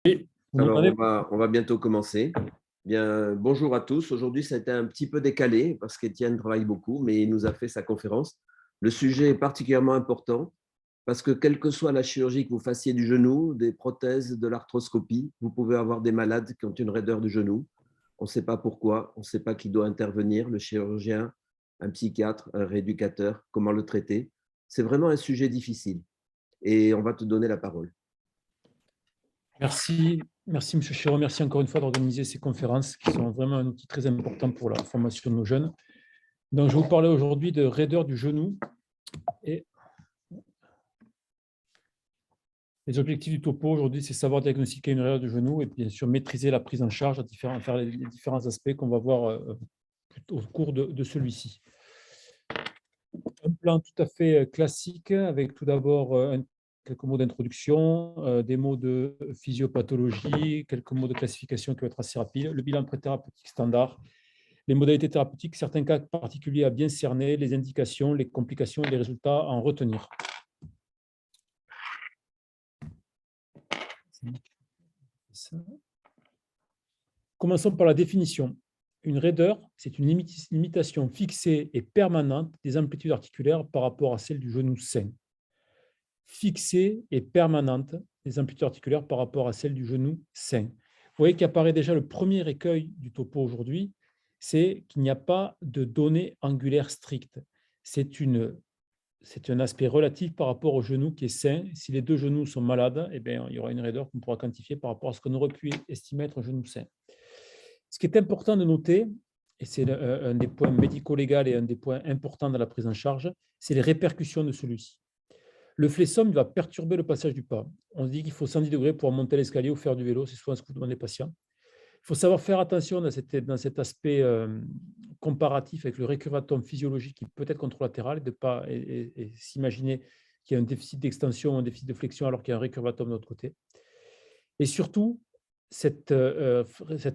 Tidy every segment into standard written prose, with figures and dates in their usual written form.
Oui, vous Alors, m'entendez? on va bientôt commencer. Bien, bonjour à tous. Aujourd'hui, ça a été un petit peu décalé parce qu'Étienne travaille beaucoup, mais il nous a fait sa conférence. Le sujet est particulièrement important parce que quelle que soit la chirurgie que vous fassiez du genou, des prothèses, de l'arthroscopie, vous pouvez avoir des malades qui ont une raideur du genou. On ne sait pas pourquoi, on ne sait pas qui doit intervenir, le chirurgien, un psychiatre, un rééducateur, comment le traiter. C'est vraiment un sujet difficile et on va te donner la parole. Merci, merci Monsieur Chiraud, merci encore une fois d'organiser ces conférences qui sont vraiment un outil très important pour la formation de nos jeunes. Donc, je vais vous parler aujourd'hui de raideur du genou et les objectifs du topo aujourd'hui, c'est savoir diagnostiquer une raideur du genou et bien sûr maîtriser la prise en charge à faire les différents aspects qu'on va voir au cours de celui-ci. Un plan tout à fait classique avec tout d'abord quelques mots d'introduction, des mots de physiopathologie, quelques mots de classification qui vont être assez rapides, le bilan préthérapeutique standard, les modalités thérapeutiques, certains cas particuliers à bien cerner, les indications, les complications et les résultats à en retenir. Commençons par la définition. Une raideur, c'est une limitation fixée et permanente des amplitudes articulaires par rapport à celle du genou sain. Fixée et permanente des amplitudes articulaires par rapport à celle du genou sain. Vous voyez qu'apparaît déjà le premier écueil du topo aujourd'hui, c'est qu'il n'y a pas de données angulaires strictes. C'est un aspect relatif par rapport au genou qui est sain. Si les deux genoux sont malades, eh bien, il y aura une raideur qu'on pourra quantifier par rapport à ce qu'on aurait pu estimer être un genou sain. Ce qui est important de noter, et c'est un des points médico-légaux et un des points importants dans la prise en charge, c'est les répercussions de celui-ci. Le flessum va perturber le passage du pas. On se dit qu'il faut 110 degrés pour monter l'escalier ou faire du vélo, c'est souvent ce que vous demandez aux patients. Il faut savoir faire attention dans cet aspect comparatif avec le récurvatum physiologique qui peut être contralatéral et, et s'imaginer qu'il y a un déficit d'extension ou un déficit de flexion alors qu'il y a un récurvatum de l'autre côté. Et surtout, cette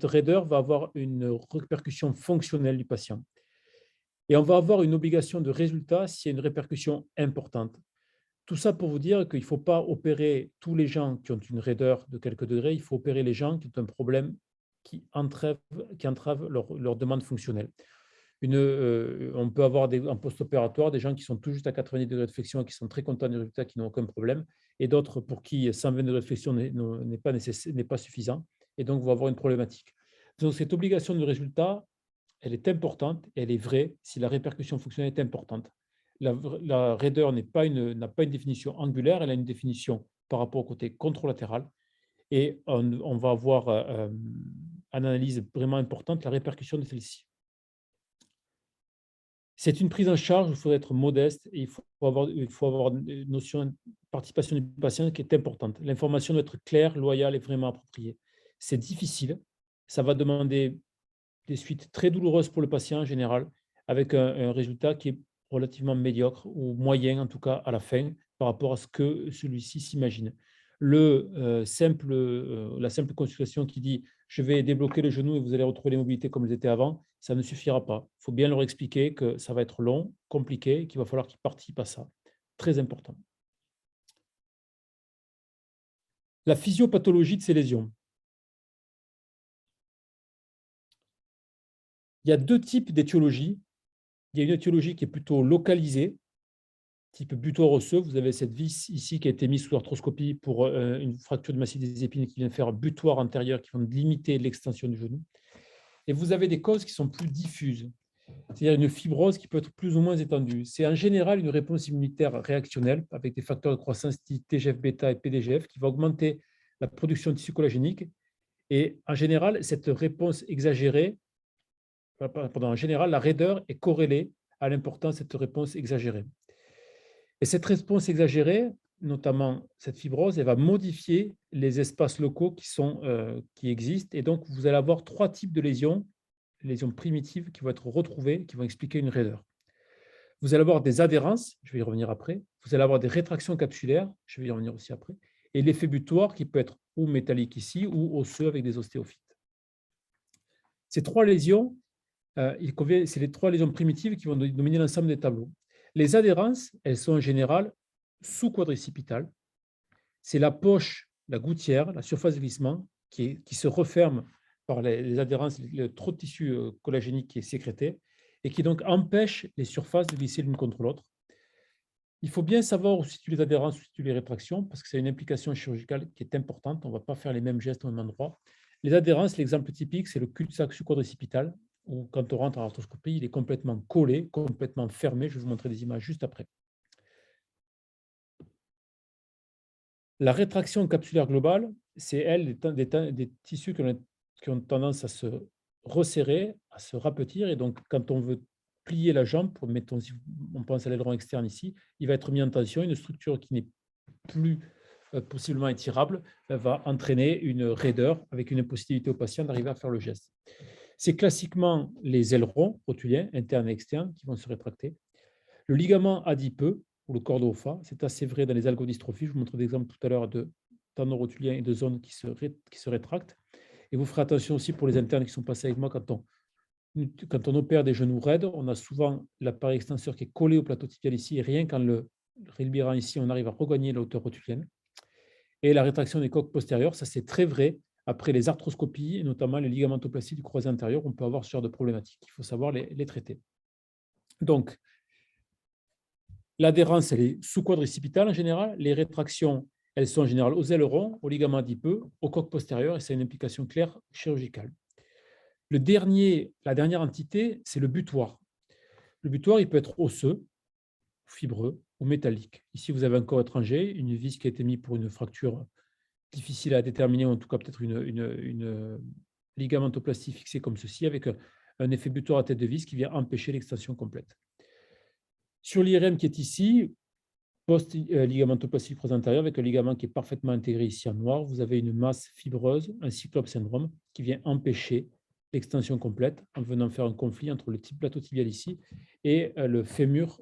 raideur va avoir une répercussion fonctionnelle du patient. Et on va avoir une obligation de résultat s'il y a une répercussion importante. Tout ça pour vous dire qu'il ne faut pas opérer tous les gens qui ont une raideur de quelques degrés, il faut opérer les gens qui ont un problème qui entrave leur demande fonctionnelle. On peut avoir en post-opératoire des gens qui sont tout juste à 90 degrés de flexion et qui sont très contents du résultat, qui n'ont aucun problème, et d'autres pour qui 120 degrés de flexion n'est pas suffisant, et donc vont avoir une problématique. Donc cette obligation de résultat, elle est importante, elle est vraie si la répercussion fonctionnelle est importante. La raideur n'a pas une définition angulaire, elle a une définition par rapport au côté contralatéral, et on va avoir en analyse vraiment importante la répercussion de celle-ci. C'est une prise en charge où il faut être modeste et il faut avoir une notion de participation du patient qui est importante. L'information doit être claire, loyale et vraiment appropriée. C'est difficile, ça va demander des suites très douloureuses pour le patient en général, avec un résultat qui est relativement médiocre ou moyen en tout cas à la fin par rapport à ce que celui-ci s'imagine. La simple consultation qui dit je vais débloquer le genou et vous allez retrouver les mobilités comme elles étaient avant, ça ne suffira pas. Il faut bien leur expliquer que ça va être long, compliqué, et qu'il va falloir qu'ils participent à ça. Très important. La physiopathologie de ces lésions. Il y a deux types d'étiologie. Il y a une étiologie qui est plutôt localisée, type buto-osseux. Vous avez cette vis ici qui a été mise sous arthroscopie pour une fracture du massif des épines qui vient faire un butoir antérieur qui vont limiter l'extension du genou. Et vous avez des causes qui sont plus diffuses, c'est-à-dire une fibrose qui peut être plus ou moins étendue. C'est en général une réponse immunitaire réactionnelle avec des facteurs de croissance TGF-bêta et PDGF qui va augmenter la production de tissu collagénique. Et en général, cette réponse exagérée, en général, la raideur est corrélée à l'importance de cette réponse exagérée. Et cette réponse exagérée, notamment cette fibrose, elle va modifier les espaces locaux qui existent. Et donc, vous allez avoir trois types de lésions primitives qui vont être retrouvées, qui vont expliquer une raideur. Vous allez avoir des adhérences, je vais y revenir après. Vous allez avoir des rétractions capsulaires, je vais y revenir aussi après. Et l'effet butoir qui peut être ou métallique ici ou osseux avec des ostéophytes. Ces trois lésions, c'est les trois lésions primitives qui vont dominer l'ensemble des tableaux. Les adhérences, elles sont en général sous-quadricipitales. C'est la poche la gouttière, la surface de glissement, qui se referme par les adhérences, le trop de tissu collagénique qui est sécrété, et qui donc empêche les surfaces de glisser l'une contre l'autre. Il faut bien savoir où se situent les adhérences, où se situent les rétractions, parce que c'est une implication chirurgicale qui est importante. On ne va pas faire les mêmes gestes au même endroit. Les adhérences, l'exemple typique, c'est le cul-de-sac sous-quadricipital, où quand on rentre en arthroscopie, il est complètement collé, complètement fermé. Je vais vous montrer des images juste après. La rétraction capsulaire globale, c'est elle des tissus qui ont tendance à se resserrer, à se rapetir. Et donc, quand on veut plier la jambe, mettons, si on pense à l'aileron externe ici, il va être mis en tension. Une structure qui n'est plus possiblement étirable va entraîner une raideur avec une impossibilité au patient d'arriver à faire le geste. C'est classiquement les ailerons rotuliens, internes et externes, qui vont se rétracter. Le ligament adipeux, ou le cordo-OFA, c'est assez vrai dans les algodystrophies. Je vous montre des exemples tout à l'heure de tendons rotuliens et de zones qui se rétractent. Et vous ferez attention aussi pour les internes qui sont passés avec moi, quand on opère des genoux raides, on a souvent l'appareil extenseur qui est collé au plateau tibial ici, et rien qu'en le rélibérant ici, on arrive à regagner la hauteur rotulienne. Et la rétraction des coques postérieures, ça c'est très vrai après les arthroscopies, et notamment les ligamentoplasties du croisé antérieur, on peut avoir ce genre de problématiques. Il faut savoir les traiter. Donc, l'adhérence, elle est sous-quadricipitale en général. Les rétractions, elles sont en général aux ailerons, aux ligaments adipeux, aux coques postérieures, et c'est une implication claire chirurgicale. La dernière entité, c'est le butoir. Le butoir, il peut être osseux, fibreux ou métallique. Ici, vous avez un corps étranger, une vis qui a été mise pour une fracture difficile à déterminer, ou en tout cas peut-être une ligamentoplastie fixée comme ceci, avec un effet butoir à tête de vis qui vient empêcher l'extension complète. Sur l'IRM qui est ici, post-ligamentoplastie du croisé antérieur, avec un ligament qui est parfaitement intégré ici en noir, vous avez une masse fibreuse, un cyclope syndrome, qui vient empêcher l'extension complète en venant faire un conflit entre le plateau tibial ici et le fémur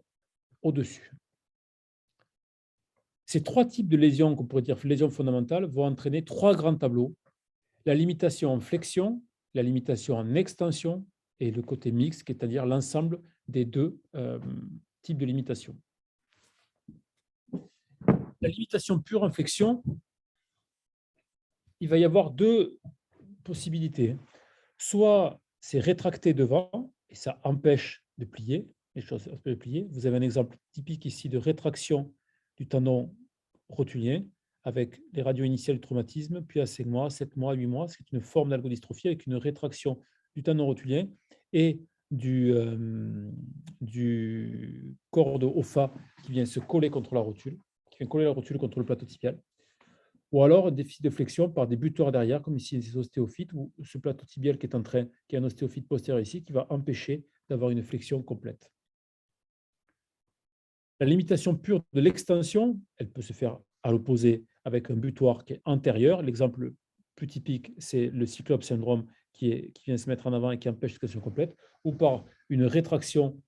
au-dessus. Ces trois types de lésions, qu'on pourrait dire lésions fondamentales, vont entraîner trois grands tableaux: la limitation en flexion, la limitation en extension et le côté mixte, c'est-à-dire l'ensemble des deux types de limitation. La limitation pure en flexion, il va y avoir deux possibilités. Soit c'est rétracté devant et ça empêche de plier, les choses de plier. Vous avez un exemple typique ici de rétraction du tendon rotulien avec les radios initiales du traumatisme, puis à 5 mois, 7 mois, 8 mois. C'est une forme d'algodystrophie avec une rétraction du tendon rotulien et du corps OFA qui vient se coller contre la rotule, qui vient coller la rotule contre le plateau tibial. Ou alors un déficit de flexion par des buteurs derrière, comme ici les ostéophytes, ou ce plateau tibial qui est un ostéophyte postérieur ici, qui va empêcher d'avoir une flexion complète. La limitation pure de l'extension, elle peut se faire à l'opposé avec un butoir qui est antérieur. L'exemple plus typique, c'est le cyclope syndrome qui vient se mettre en avant et qui empêche l'extension complète, ou par une rétraction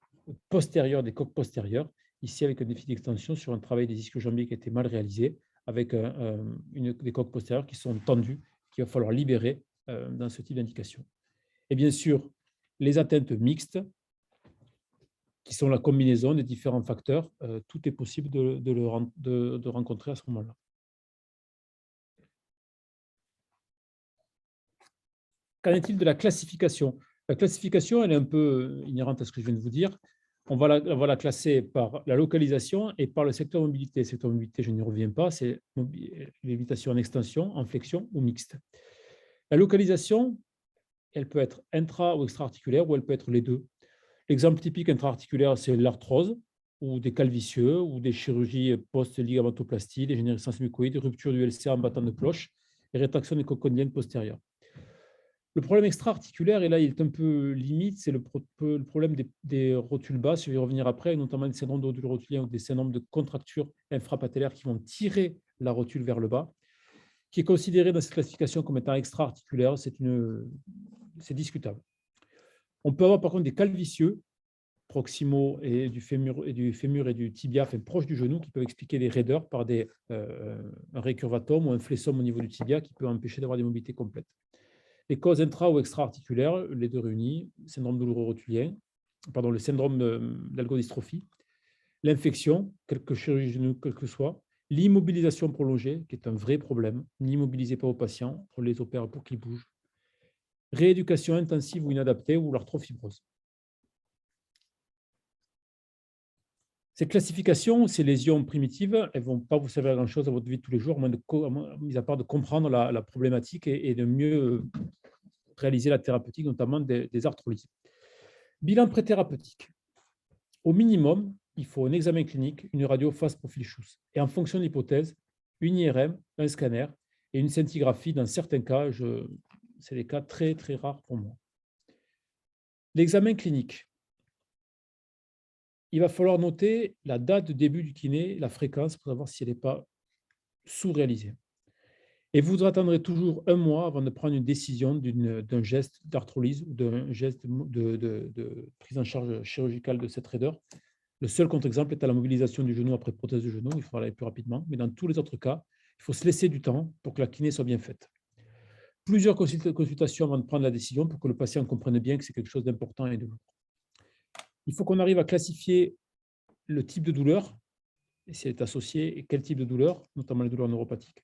postérieure des coques postérieures, ici avec un déficit d'extension sur un travail des ischio-jambiers qui a été mal réalisé, avec des coques postérieures qui sont tendues, qu'il va falloir libérer dans ce type d'indication. Et bien sûr, les atteintes mixtes, qui sont la combinaison des différents facteurs, tout est possible de rencontrer à ce moment-là. Qu'en est-il de la classification? La classification, elle est un peu inhérente à ce que je viens de vous dire. On va la classer par la localisation et par le secteur mobilité. Le secteur mobilité, je n'y reviens pas, c'est limitation en extension, en flexion ou mixte. La localisation, elle peut être intra- ou extra-articulaire, ou elle peut être les deux. L'exemple typique intra-articulaire, c'est l'arthrose, ou des calvicieux, ou des chirurgies post-ligamentoplastie, des générescences mucoïdes, rupture du LCA en battant de cloche et rétraction des coques condylaires postérieures. Le problème extra-articulaire, et là il est un peu limite, c'est le problème des rotules basses, je vais y revenir après, notamment des syndromes de rotule rotulien ou des syndromes de contracture infrapatellaire qui vont tirer la rotule vers le bas, qui est considéré dans cette classification comme étant extra-articulaire, c'est discutable. On peut avoir par contre des calvicieux proximaux et du fémur et du tibia, enfin, proche du genou, qui peuvent expliquer des raideurs par un récurvatum ou un flessum au niveau du tibia qui peut empêcher d'avoir des mobilités complètes. Les causes intra- ou extra-articulaires, les deux réunis, syndrome douloureux rotulien, le syndrome d'algodystrophie, l'infection, quelque chirurgie genou, quel que soit, L'immobilisation prolongée, qui est un vrai problème. N'immobilisez pas vos patients, on les opère pour qu'ils bougent. Rééducation intensive ou inadaptée ou l'arthrofibrose. Ces classifications, ces lésions primitives, elles ne vont pas vous servir à grand-chose à votre vie de tous les jours, mis à part de comprendre la problématique et de mieux réaliser la thérapeutique, notamment des arthrolyses. Bilan préthérapeutique. Au minimum, il faut un examen clinique, une radio face profil Schuss. Et en fonction de l'hypothèse, une IRM, un scanner et une scintigraphie. Dans certains cas, c'est des cas très, très rares pour moi. L'examen clinique. Il va falloir noter la date de début du kiné, la fréquence, pour savoir si elle n'est pas sous-réalisée. Et vous attendrez toujours un mois avant de prendre une décision d'un geste d'arthrolyse ou d'un geste de prise en charge chirurgicale de cette raideur. Le seul contre-exemple est à la mobilisation du genou après prothèse de genou, il faudra aller plus rapidement. Mais dans tous les autres cas, il faut se laisser du temps pour que la kiné soit bien faite. Plusieurs consultations avant de prendre la décision pour que le patient comprenne bien que c'est quelque chose d'important et de lourd. Il faut qu'on arrive à classifier le type de douleur, et si elle est associée, et quel type de douleur, notamment les douleurs neuropathiques.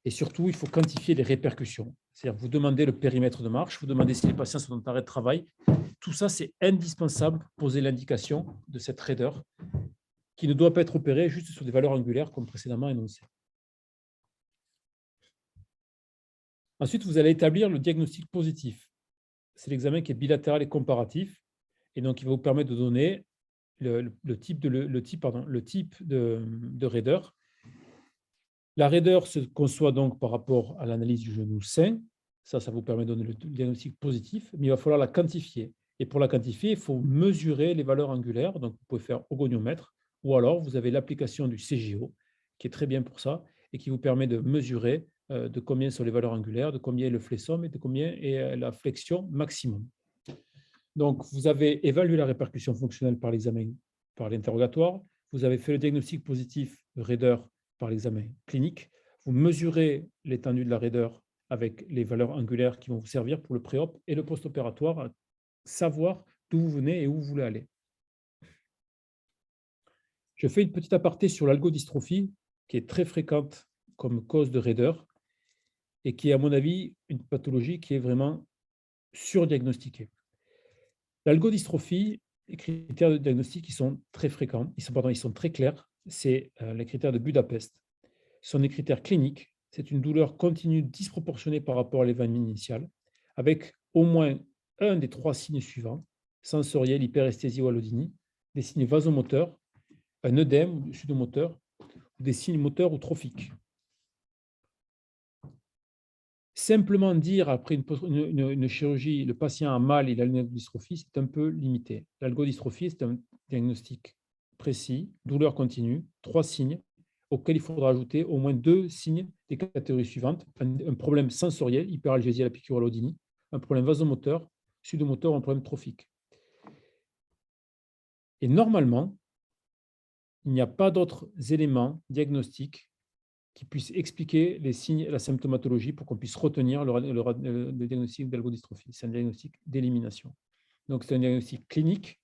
Et surtout, il faut quantifier les répercussions. C'est-à-dire, vous demandez le périmètre de marche, vous demandez si les patients sont en arrêt de travail. Tout ça, c'est indispensable pour poser l'indication de cette raideur qui ne doit pas être opérée juste sur des valeurs angulaires comme précédemment énoncé. Ensuite, vous allez établir le diagnostic positif. C'est l'examen qui est bilatéral et comparatif. Et donc, il va vous permettre de donner le type de raideur. La raideur se conçoit donc par rapport à l'analyse du genou sain. Ça vous permet de donner le diagnostic positif, mais il va falloir la quantifier. Et pour la quantifier, il faut mesurer les valeurs angulaires. Donc, vous pouvez faire au goniomètre, ou alors vous avez l'application du CGO, qui est très bien pour ça, et qui vous permet de mesurer de combien sont les valeurs angulaires, de combien est le flexum et de combien est la flexion maximum. Donc, vous avez évalué la répercussion fonctionnelle par l'examen, par l'interrogatoire. Vous avez fait le diagnostic positif de raideur par l'examen clinique. Vous mesurez l'étendue de la raideur avec les valeurs angulaires qui vont vous servir pour le pré-op et le post-opératoire, à savoir d'où vous venez et où vous voulez aller. Je fais une petite aparté sur l'algodystrophie, qui est très fréquente comme cause de raideur et qui est, à mon avis, une pathologie qui est vraiment surdiagnostiquée. L'algodystrophie, les critères de diagnostic, ils sont très fréquents, ils sont très clairs. C'est les critères de Budapest. Ce sont des critères cliniques. C'est une douleur continue disproportionnée par rapport à l'événement initial, avec au moins un des 3 signes suivants, sensoriel, hyperesthésie ou allodynie, des signes vasomoteurs, un œdème ou sudomoteur, ou des signes moteurs ou trophiques. Simplement dire après une chirurgie, le patient a mal, il a une algodystrophie, c'est un peu limité. L'algodystrophie, c'est un diagnostic précis, douleur continue, 3 signes, auxquels il faudra ajouter au moins 2 signes des catégories suivantes. Un problème sensoriel, hyperalgésie à la piqûre allodynie, un problème vasomoteur, sudomoteur, un problème trophique. Et normalement, il n'y a pas d'autres éléments diagnostiques qui puissent expliquer les signes, la symptomatologie pour qu'on puisse retenir le diagnostic d'algodystrophie. C'est un diagnostic d'élimination. Donc, c'est un diagnostic clinique.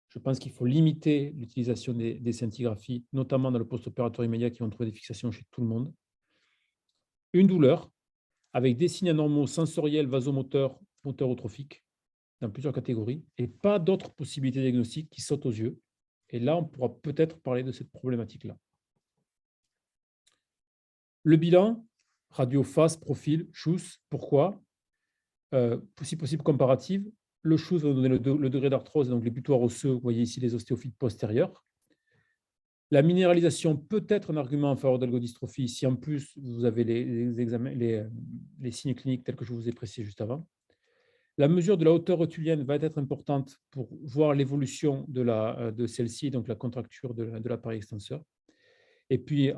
Je pense qu'il faut limiter l'utilisation des scintigraphies, notamment dans le post-opératoire immédiat qui vont trouver des fixations chez tout le monde. Une douleur avec des signes anormaux sensoriels, vasomoteurs, moteurs ou trophiques, dans plusieurs catégories, et pas d'autres possibilités diagnostiques qui sautent aux yeux. Et là, on pourra peut-être parler de cette problématique-là. Le bilan, radio face, profil, Schuss. Pourquoi si possible comparative. Le Schuss va donner le degré d'arthrose, donc les butoirs osseux, vous voyez ici les ostéophytes postérieurs. La minéralisation peut être un argument en faveur de l'algodystrophie si en plus vous avez les signes cliniques tels que je vous ai précisé juste avant. La mesure de la hauteur rotulienne va être importante pour voir l'évolution de celle-ci, donc la contracture de l'appareil extenseur. Et puis,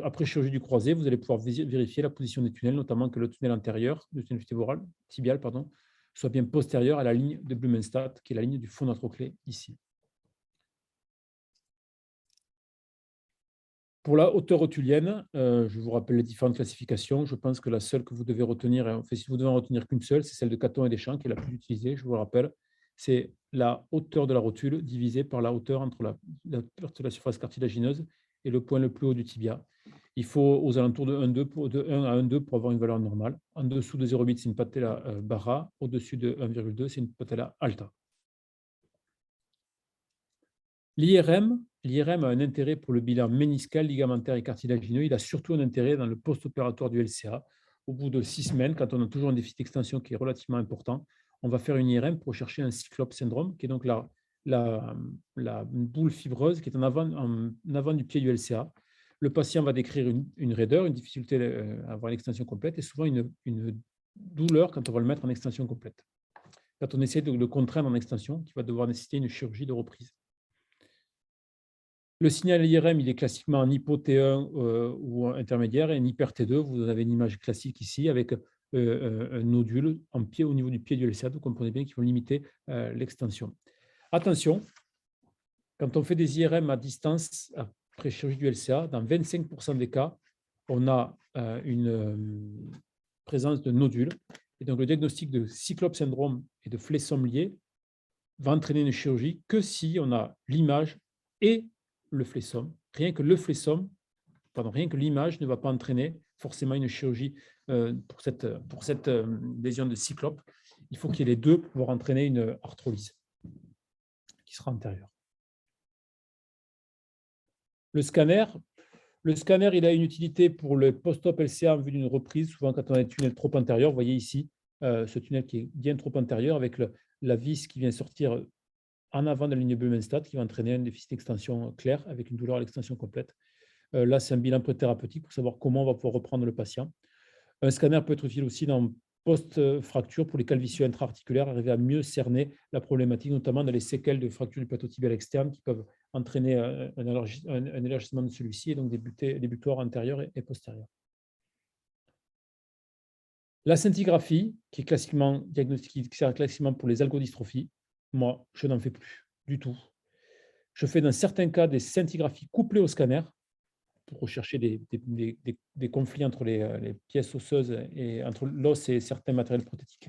après chirurgie du croisé, vous allez pouvoir vérifier la position des tunnels, notamment que le tunnel antérieur, le tunnel tibial, soit bien postérieur à la ligne de Blumenstadt, qui est la ligne du fond de notre clé ici. Pour la hauteur rotulienne, je vous rappelle les différentes classifications. Je pense que la seule que vous devez retenir, enfin, si vous devez en retenir qu'une seule, c'est celle de Caton et Deschamps, qui est la plus utilisée, je vous le rappelle. C'est la hauteur de la rotule divisée par la hauteur entre la surface cartilagineuse et le point le plus haut du tibia. Il faut aux alentours de 1,2 de 1 à 1,2 pour avoir une valeur normale. En dessous de 0,8, c'est une patella barra. Au-dessus de 1,2, c'est une patella alta. L'IRM a un intérêt pour le bilan méniscal, ligamentaire et cartilagineux. Il a surtout un intérêt dans le post-opératoire du LCA. Au bout de 6 semaines, quand on a toujours un déficit d'extension qui est relativement important, on va faire une IRM pour chercher un cyclope syndrome, qui est donc la boule fibreuse qui est en avant du pied du LCA. Le patient va décrire une raideur, une difficulté à avoir l'extension complète et souvent une douleur quand on va le mettre en extension complète. Quand on essaie de le contraindre en extension, qui va devoir nécessiter une chirurgie de reprise. Le signal IRM, il est classiquement en hypo T1 ou intermédiaire et en hyper T2. Vous avez une image classique ici avec un nodule au niveau du pied du LCA. Vous comprenez bien qu'ils vont limiter l'extension. Attention, quand on fait des IRM à distance après chirurgie du LCA, dans 25% des cas, on a une présence de nodules. Et donc, le diagnostic de cyclope syndrome et de flessum lié va entraîner une chirurgie que si on a l'image et le flessum. Rien que l'image ne va pas entraîner forcément une chirurgie pour cette lésion de cyclope. Il faut qu'il y ait les deux pour pouvoir entraîner une arthrolyse qui sera antérieure. Le scanner, il a une utilité pour le post-op LCA en vue d'une reprise, souvent quand on a un tunnel trop antérieur. Vous voyez ici ce tunnel qui est bien trop antérieur avec la vis qui vient sortir en avant de la ligne Blumenstadt qui va entraîner un déficit d'extension clair avec une douleur à l'extension complète. Là, c'est un bilan thérapeutique pour savoir comment on va pouvoir reprendre le patient. Un scanner peut être utile aussi dans post-fracture pour les calvitieux intra-articulaires, arriver à mieux cerner la problématique, notamment dans les séquelles de fracture du plateau tibial externe qui peuvent entraîner un élargissement de celui-ci et donc des butoirs antérieurs et postérieurs. La scintigraphie, qui sert classiquement pour les algodystrophies, moi, je n'en fais plus du tout. Je fais dans certains cas des scintigraphies couplées au scanner pour rechercher des conflits entre les pièces osseuses et entre l'os et certains matériels prothétiques.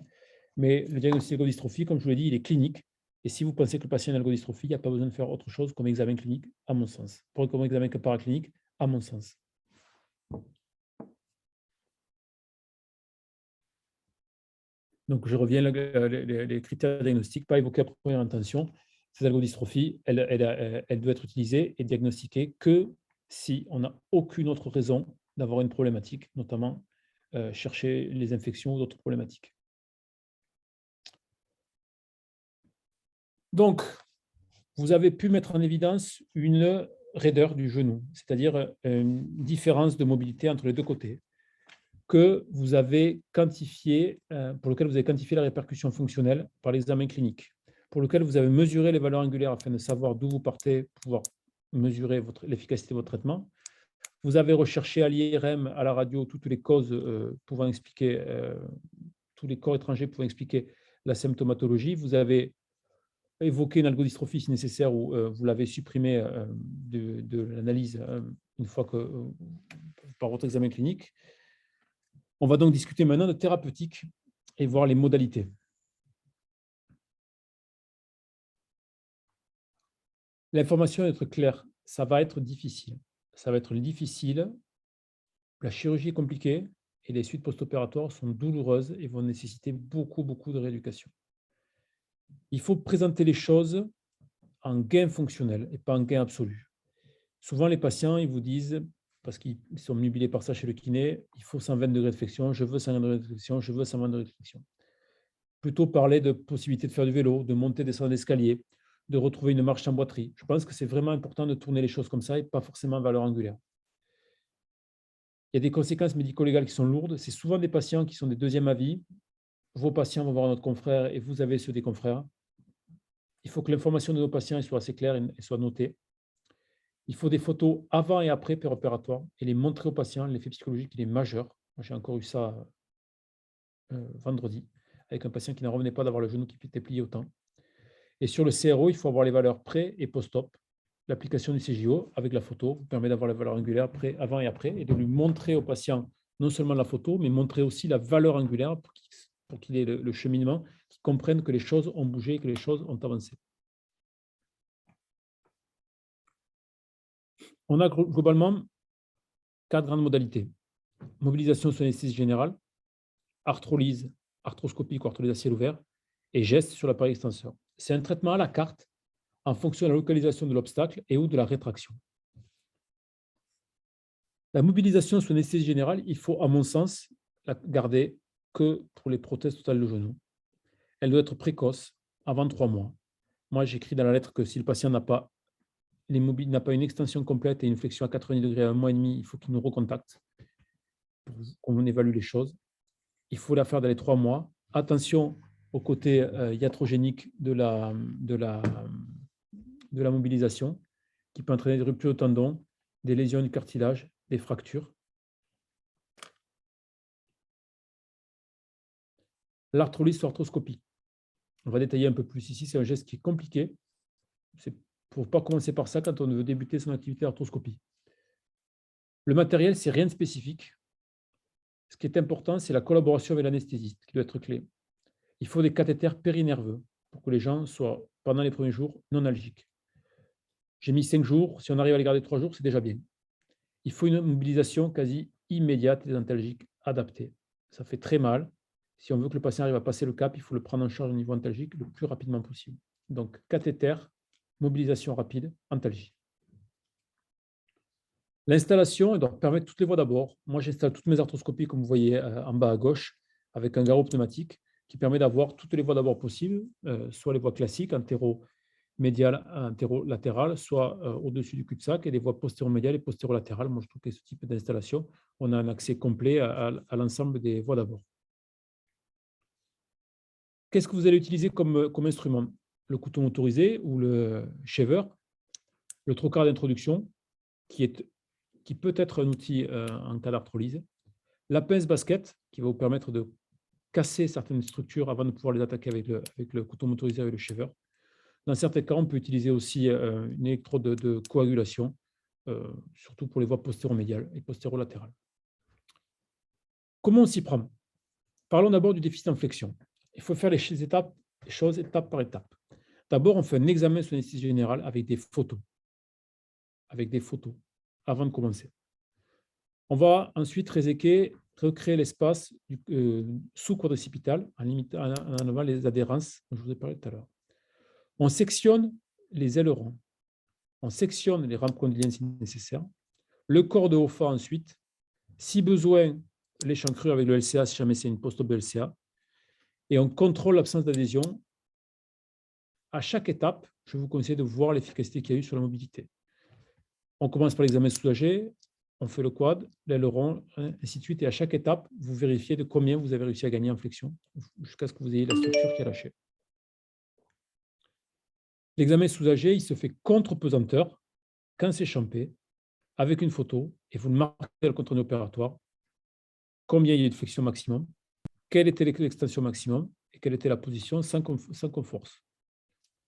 Mais le diagnostic d'algodystrophie, comme je vous l'ai dit, il est clinique. Et si vous pensez que le patient a une algodystrophie, il n'y a pas besoin de faire autre chose comme examen clinique, à mon sens. Comme examen paraclinique, à mon sens. Donc, je reviens, les critères diagnostiques, pas évoqués à première intention. Ces algodystrophies, elle doit être utilisée et diagnostiquée que si on n'a aucune autre raison d'avoir une problématique, notamment chercher les infections ou d'autres problématiques. Donc, vous avez pu mettre en évidence une raideur du genou, c'est-à-dire une différence de mobilité entre les deux côtés, que vous avez quantifié, pour lequel vous avez quantifié la répercussion fonctionnelle par l'examen clinique, pour lequel vous avez mesuré les valeurs angulaires afin de savoir d'où vous partez, pour pouvoir mesurer l'efficacité de votre traitement. Vous avez recherché à l'IRM, à la radio, toutes les causes pouvant expliquer, tous les corps étrangers pouvant expliquer la symptomatologie. Vous avez évoqué une algodystrophie si nécessaire ou vous l'avez supprimé de l'analyse une fois que par votre examen clinique. On va donc discuter maintenant de thérapeutique et voir les modalités. L'information doit être claire, ça va être difficile. Ça va être difficile, la chirurgie est compliquée et les suites post-opératoires sont douloureuses et vont nécessiter beaucoup de rééducation. Il faut présenter les choses en gain fonctionnel et pas en gain absolu. Souvent, les patients, ils vous disent, parce qu'ils sont nubilés par ça chez le kiné, il faut 120 degrés de flexion, je veux 120 degrés de flexion, je veux 120 degrés de flexion. Plutôt parler de possibilité de faire du vélo, de monter, descendre l'escalier, de retrouver une marche en boiterie. Je pense que c'est vraiment important de tourner les choses comme ça et pas forcément en valeur angulaire. Il y a des conséquences médico-légales qui sont lourdes. C'est souvent des patients qui sont des deuxième avis. Vos patients vont voir notre confrère et vous avez ceux des confrères. Il faut que l'information de nos patients soit assez claire et soit notée. Il faut des photos avant et après péropératoire et les montrer aux patients. L'effet psychologique, il est majeur. J'ai encore eu ça vendredi avec un patient qui n'en revenait pas d'avoir le genou qui était plié autant. Et sur le CRO, il faut avoir les valeurs pré et post-op. L'application du CJO avec la photo vous permet d'avoir la valeur angulaire avant et après et de lui montrer au patient non seulement la photo, mais montrer aussi la valeur angulaire pour qu'il ait le cheminement, qu'il comprenne que les choses ont bougé et que les choses ont avancé. On a globalement 4 grandes modalités. Mobilisation sous anesthésie générale, arthrolyse, arthroscopique ou arthrolyse à ciel ouvert, et geste sur l'appareil extenseur. C'est un traitement à la carte en fonction de la localisation de l'obstacle et ou de la rétraction. La mobilisation sous anesthésie générale, il faut, à mon sens, la garder que pour les prothèses totales de genou. Elle doit être précoce, avant 3 mois. Moi, j'écris dans la lettre que si le patient n'a pas une extension complète et une flexion à 90 degrés à 1 mois et demi, il faut qu'il nous recontacte pour qu'on évalue les choses. Il faut la faire dans les 3 mois. Attention au côté iatrogénique de la mobilisation, qui peut entraîner des ruptures de tendons, des lésions du cartilage, des fractures. L'arthrolyse sur arthroscopie. On va détailler un peu plus ici. C'est un geste qui est compliqué. Il ne faut pas commencer par ça quand on veut débuter son activité d'arthroscopie. Le matériel, c'est rien de spécifique. Ce qui est important, c'est la collaboration avec l'anesthésiste qui doit être clé. Il faut des cathéters périnerveux pour que les gens soient, pendant les premiers jours, non-algiques. J'ai mis 5 jours. Si on arrive à les garder 3 jours, c'est déjà bien. Il faut une mobilisation quasi immédiate des antalgiques adaptés. Ça fait très mal. Si on veut que le patient arrive à passer le cap, il faut le prendre en charge au niveau antalgique le plus rapidement possible. Donc, cathéter, mobilisation rapide, antalgie. L'installation, elle doit permettre toutes les voies d'abord. Moi, j'installe toutes mes arthroscopies, comme vous voyez en bas à gauche, avec un garrot pneumatique qui permet d'avoir toutes les voies d'abord possibles, soit les voies classiques, antéro-médiales, antéro-latérales, soit au-dessus du cul-de-sac, et les voies postéro-médiales et postéro-latérales. Moi, je trouve que ce type d'installation, on a un accès complet à l'ensemble des voies d'abord. Qu'est-ce que vous allez utiliser comme instrument? Le couteau motorisé ou le shaver, le trocard d'introduction, qui peut être un outil en cas d'arthrolyse, la pince basket, qui va vous permettre de casser certaines structures avant de pouvoir les attaquer avec le couteau motorisé, avec le shaver. Dans certains cas, on peut utiliser aussi une électrode de coagulation, surtout pour les voies postéro-médiales et postéro-latérales. Comment on s'y prend? Parlons d'abord du déficit en flexion. Il faut faire les choses étape par étape. D'abord, on fait un examen sous anesthésie générale avec des photos. Avant de commencer. On va ensuite recréer l'espace sous-quadricipital en enlevant les adhérences dont je vous ai parlé tout à l'heure. On sectionne les ailerons. On sectionne les rampes condyliennes si nécessaire. Le corps de Hoffa ensuite. Si besoin, l'échancrure avec le LCA si jamais c'est une post-op de LCA. Et on contrôle l'absence d'adhésion. À chaque étape, je vous conseille de voir l'efficacité qu'il y a eu sur la mobilité. On commence par l'examen soulagé, on fait le quad, l'aileron, ainsi de suite. Et à chaque étape, vous vérifiez de combien vous avez réussi à gagner en flexion, jusqu'à ce que vous ayez la structure qui est lâchée. L'examen soulagé, il se fait contre pesanteur, quand c'est champé, avec une photo, et vous le marquez dans le compte-rendu opératoire, combien il y a eu de flexion maximum, quelle était l'extension maximum, et quelle était la position sans qu'on force.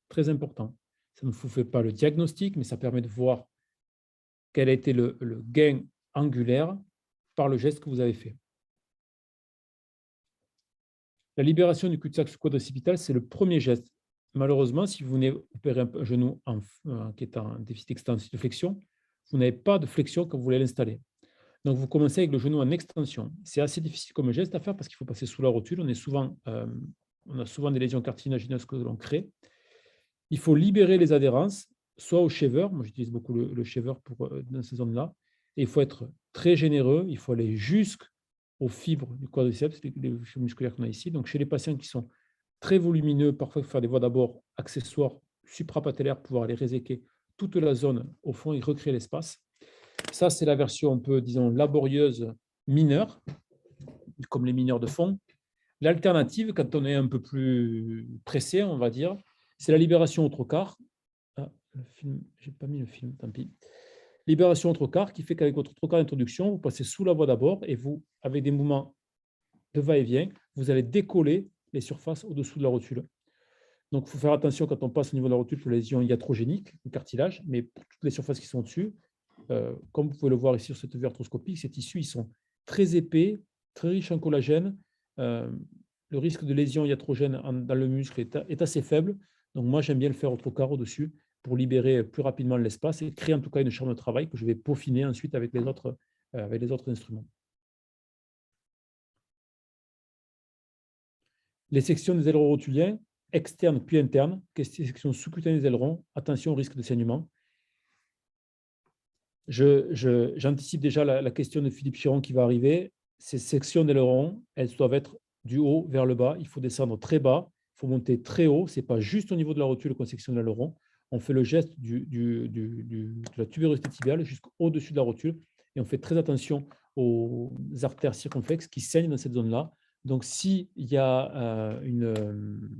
Très important. Ça ne vous fait pas le diagnostic, mais ça permet de voir quel a été le gain angulaire par le geste que vous avez fait. La libération du cul-de-sac sous-quadricipital, c'est le premier geste. Malheureusement, si vous venez opérer un genou qui est en déficit extensif de flexion, vous n'avez pas de flexion quand vous voulez l'installer. Donc, vous commencez avec le genou en extension. C'est assez difficile comme geste à faire parce qu'il faut passer sous la rotule. On a souvent des lésions cartilagineuses que l'on crée. Il faut libérer les adhérences, soit au shaver. Moi, j'utilise beaucoup le shaver dans ces zones-là. Et il faut être très généreux. Il faut aller jusqu'aux fibres du quadriceps, les fibres musculaires qu'on a ici. Donc, chez les patients qui sont très volumineux, parfois, il faut faire des voies d'abord accessoires suprapatellaires pour pouvoir aller réséquer toute la zone au fond et recréer l'espace. Ça, c'est la version un peu, disons, laborieuse mineure, comme les mineurs de fond. L'alternative, quand on est un peu plus pressé, on va dire, c'est la libération au trocard. Ah, le film, j'ai pas mis le film, tant pis. Libération au trocard qui fait qu'avec votre trocard d'introduction, vous passez sous la voie d'abord et vous, avec des mouvements de va-et-vient, vous allez décoller les surfaces au-dessous de la rotule. Donc, il faut faire attention quand on passe au niveau de la rotule pour les lésions iatrogéniques, le cartilage, mais pour toutes les surfaces qui sont dessus, comme vous pouvez le voir ici sur cette vue arthroscopique, ces tissus ils sont très épais, très riches en collagène. Le risque de lésion iatrogène dans le muscle est assez faible. Donc, moi, j'aime bien le faire au trocard au-dessus pour libérer plus rapidement l'espace et créer en tout cas une chambre de travail que je vais peaufiner ensuite avec les autres instruments. Les sections des ailerons rotuliens, externes puis internes, sections sous-cutanées des ailerons, attention au risque de saignement. J'anticipe déjà la question de Philippe Chiron qui va arriver. Ces sections d'ailerons, elles doivent être du haut vers le bas. Il faut descendre très bas, il faut monter très haut. Ce n'est pas juste au niveau de la rotule qu'on sectionne l'aileron. On fait le geste de la tubérosité tibiale jusqu'au-dessus de la rotule et on fait très attention aux artères circonflexes qui saignent dans cette zone-là. Donc, s'il y a une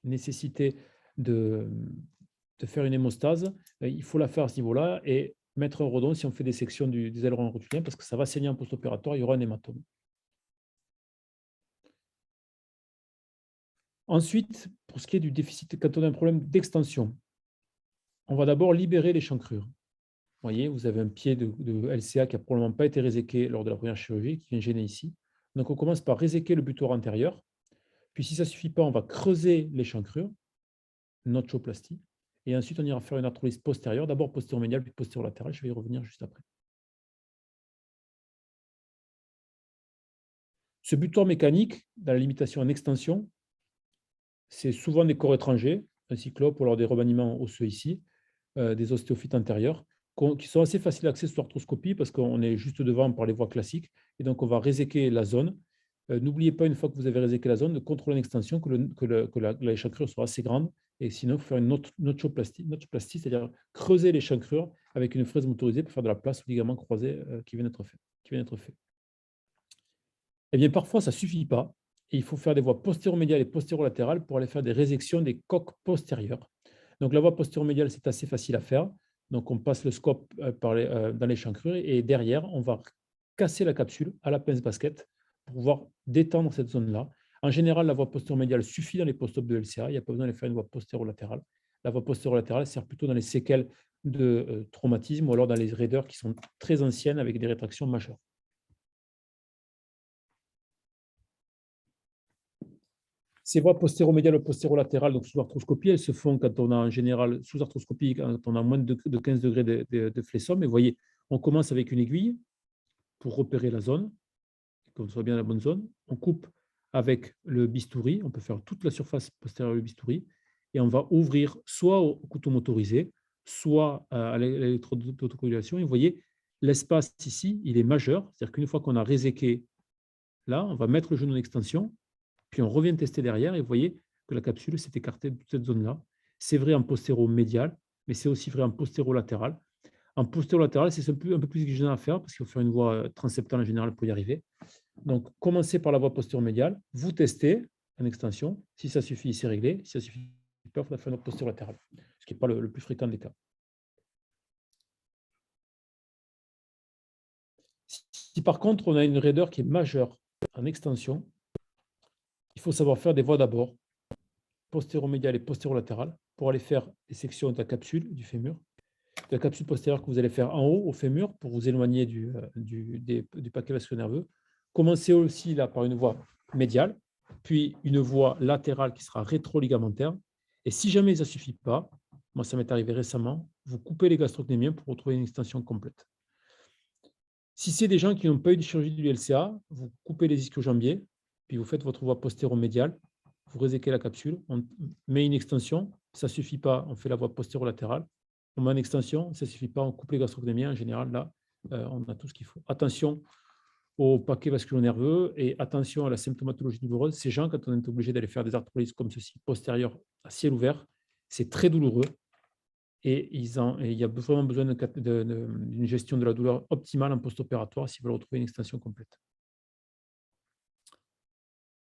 nécessité de faire une hémostase, il faut la faire à ce niveau-là et mettre un redon si on fait des sections des ailerons rotuliens parce que ça va saigner en post-opératoire, il y aura un hématome. Ensuite, pour ce qui est du déficit, quand on a un problème d'extension, on va d'abord libérer l'échancrure. Vous voyez, vous avez un pied de LCA qui n'a probablement pas été réséqué lors de la première chirurgie, qui vient gêner ici. Donc, on commence par réséquer le butor antérieur. Puis, si ça ne suffit pas, on va creuser l'échancrure, notchoplastie. Et ensuite, on ira faire une arthrolyse postérieure, d'abord postéro-médiale, puis postéro-latérale. Je vais y revenir juste après. Ce butor mécanique, dans la limitation en extension, c'est souvent des corps étrangers, un cyclope ou alors des remaniements osseux ici, des ostéophytes antérieurs, qui sont assez faciles d'accès sous arthroscopie parce qu'on est juste devant par les voies classiques. Et donc, on va réséquer la zone. N'oubliez pas, une fois que vous avez réséqué la zone, de contrôler une extension, que l'échancrure soit assez grande. Et sinon, il faut faire une notchoplastie, c'est-à-dire creuser l'échancrure avec une fraise motorisée pour faire de la place aux ligaments croisés qui viennent d'être faits. Eh bien, parfois, ça ne suffit pas. Et il faut faire des voies postéro-médiales et postéro-latérales pour aller faire des résections des coques postérieures. Donc, la voie postéro-médiale, c'est assez facile à faire. Donc, on passe le scope dans l'échancrure et derrière, on va casser la capsule à la pince basket pour pouvoir détendre cette zone-là. En général, la voie postéro-médiale suffit dans les post-op de LCA. Il n'y a pas besoin de faire une voie postéro-latérale. La voie postéro-latérale sert plutôt dans les séquelles de traumatisme ou alors dans les raideurs qui sont très anciennes avec des rétractions majeures. Ces voies postéro-médiales ou postéro-latérales, donc sous arthroscopie, elles se font quand on a en général, sous arthroscopie, quand on a moins de 15 degrés de flessum. Et vous voyez, on commence avec une aiguille pour repérer la zone, qu'on soit bien dans la bonne zone. On coupe avec le bistouri, on peut faire toute la surface postérieure du bistouri, et on va ouvrir soit au couteau motorisé, soit à l'électrode d'autocoagulation. Et vous voyez, l'espace ici, il est majeur, c'est-à-dire qu'une fois qu'on a réséqué là, on va mettre le genou en extension, puis on revient tester derrière et vous voyez que la capsule s'est écartée de toute cette zone-là. C'est vrai en postéro-médial, mais c'est aussi vrai en postéro-latéral. En postéro-latéral, c'est un peu plus exigeant à faire parce qu'il faut faire une voie transseptale en général pour y arriver. Donc, commencez par la voie postéro-médiale, vous testez en extension. Si ça suffit, c'est réglé. Si ça suffit pas, il faudra faire une postéro-latérale, ce qui n'est pas le plus fréquent des cas. Si par contre, on a une raideur qui est majeure en extension, il faut savoir faire des voies d'abord, postéro-médiale et postéro-latérale, pour aller faire des sections de la capsule du fémur, de la capsule postérieure que vous allez faire en haut au fémur pour vous éloigner du paquet vasculaire nerveux. Commencez aussi là par une voie médiale, puis une voie latérale qui sera rétroligamentaire. Et si jamais ça ne suffit pas, moi ça m'est arrivé récemment, vous coupez les gastrocnémiens pour retrouver une extension complète. Si c'est des gens qui n'ont pas eu de chirurgie du LCA, vous coupez les ischio-jambiers, puis vous faites votre voie postéro-médiale, vous réséquez la capsule, on met une extension, ça ne suffit pas, on fait la voie postéro-latérale, on met une extension, ça ne suffit pas, on coupe les gastrocnémiens, en général, là, on a tout ce qu'il faut. Attention au paquet vasculo-nerveux et attention à la symptomatologie douloureuse. Ces gens, quand on est obligé d'aller faire des arthrolyses comme ceci, postérieures à ciel ouvert, c'est très douloureux. Et il y a vraiment besoin d'une gestion de la douleur optimale en post-opératoire s'ils veulent retrouver une extension complète.